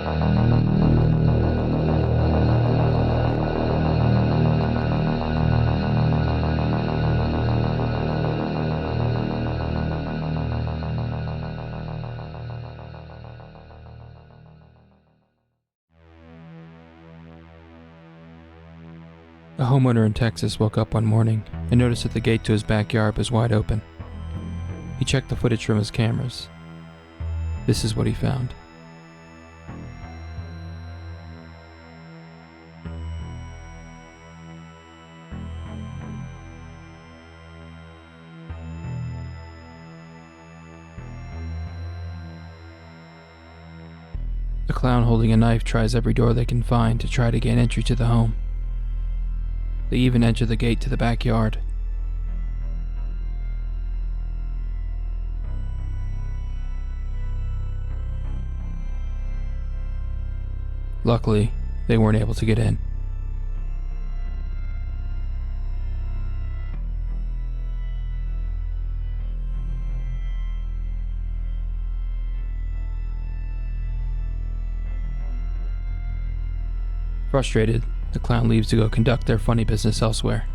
A homeowner in Texas woke up one morning and noticed that the gate to his backyard was wide open. He checked the footage from his cameras. This is what he found. A clown holding a knife tries every door they can find to try to gain entry to the home. They even enter the gate to the backyard. Luckily, they weren't able to get in. Frustrated, the clown leaves to go conduct their funny business elsewhere.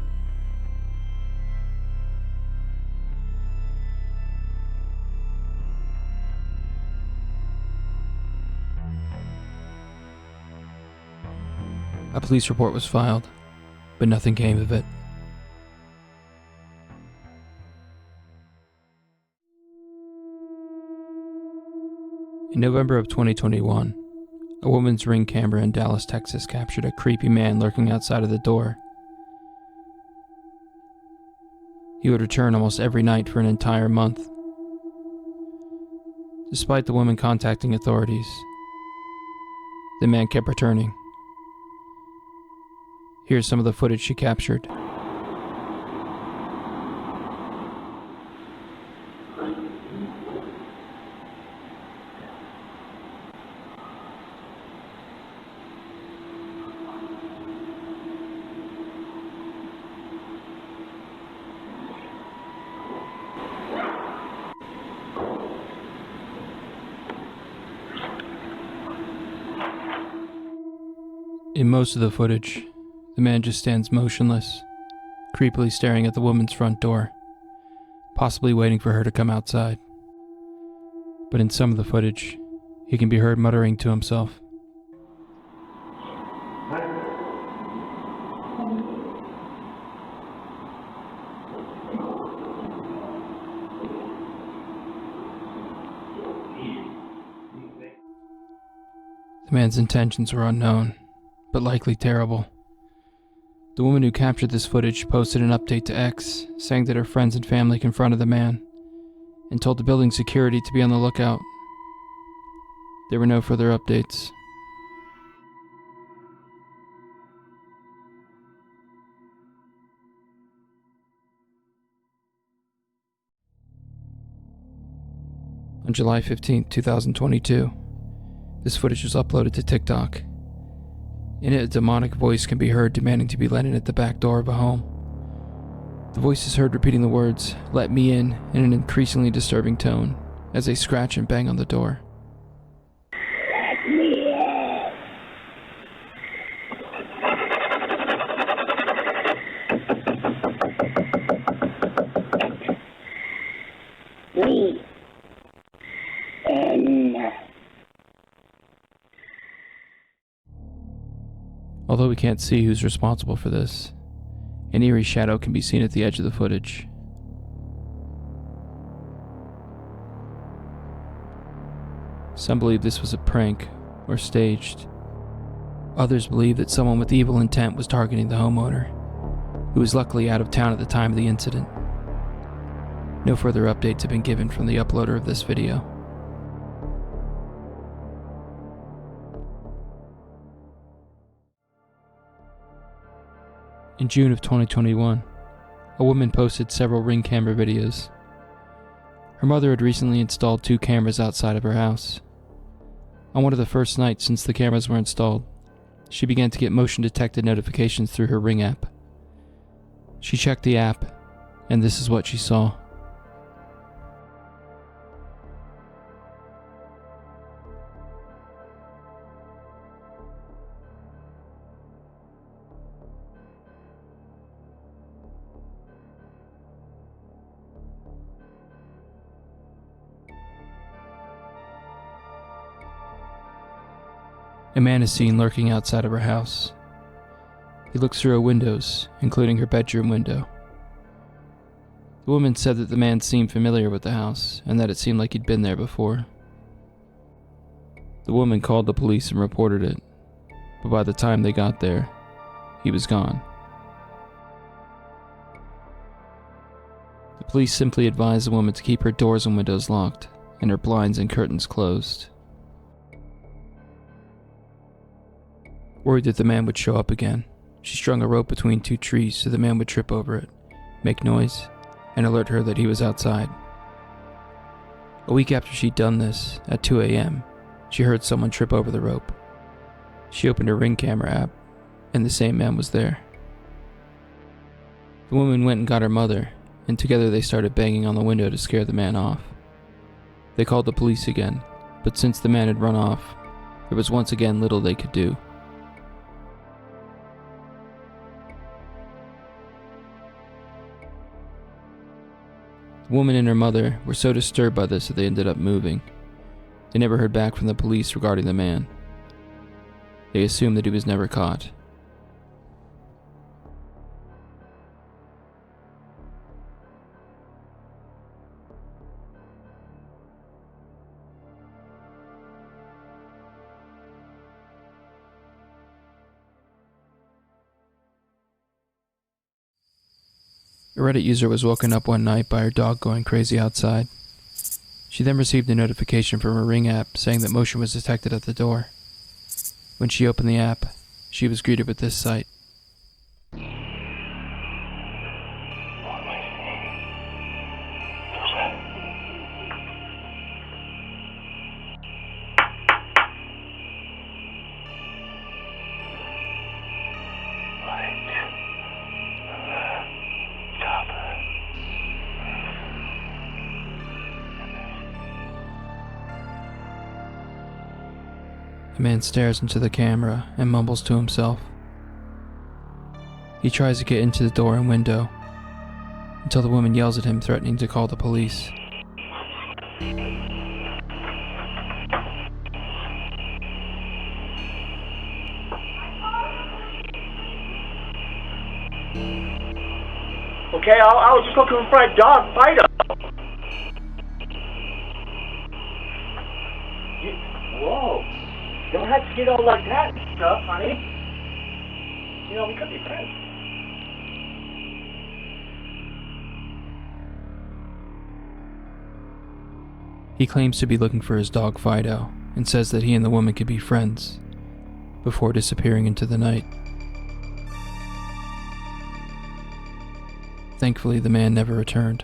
A police report was filed, but nothing came of it. In November of 2021, a woman's Ring camera in Dallas, Texas captured a creepy man lurking outside of the door. He would return almost every night for an entire month. Despite the woman contacting authorities, the man kept returning. Here's some of the footage she captured. In most of the footage, the man just stands motionless, creepily staring at the woman's front door, possibly waiting for her to come outside. But in some of the footage, he can be heard muttering to himself. The man's intentions were unknown, but likely terrible. The woman who captured this footage posted an update to X, saying that her friends and family confronted the man and told the building security to be on the lookout. There were no further updates. On July 15, 2022, this footage was uploaded to TikTok. In it, a demonic voice can be heard demanding to be let in at the back door of a home. The voice is heard repeating the words, "Let me in an increasingly disturbing tone, as they scratch and bang on the door. Let me in. Me. In. Although we can't see who's responsible for this, an eerie shadow can be seen at the edge of the footage. Some believe this was a prank or staged. Others believe that someone with evil intent was targeting the homeowner, who was luckily out of town at the time of the incident. No further updates have been given from the uploader of this video. In June of 2021, a woman posted several Ring camera videos. Her mother had recently installed 2 cameras outside of her house. On one of the first nights since the cameras were installed, she began to get motion-detected notifications through her Ring app. She checked the app, and this is what she saw. A man is seen lurking outside of her house. He looks through her windows, including her bedroom window. The woman said that the man seemed familiar with the house and that it seemed like he'd been there before. The woman called the police and reported it, but by the time they got there, he was gone. The police simply advised the woman to keep her doors and windows locked and her blinds and curtains closed. Worried that the man would show up again, she strung a rope between two trees so the man would trip over it, make noise, and alert her that he was outside. A week after she'd done this, at 2 a.m., she heard someone trip over the rope. She opened her Ring camera app, and the same man was there. The woman went and got her mother, and together they started banging on the window to scare the man off. They called the police again, but since the man had run off, there was once again little they could do. The woman and her mother were so disturbed by this that they ended up moving. They never heard back from the police regarding the man. They assumed that he was never caught. A Reddit user was woken up one night by her dog going crazy outside. She then received a notification from her Ring app saying that motion was detected at the door. When she opened the app, she was greeted with this sight. The man stares into the camera and mumbles to himself. He tries to get into the door and window, until the woman yells at him, threatening to call the police. Okay, I was just looking for my dog, Fido. Whoa. You don't have to get all like that and stuff, honey. You know, we could be friends. He claims to be looking for his dog Fido and says that he and the woman could be friends, before disappearing into the night. Thankfully, the man never returned.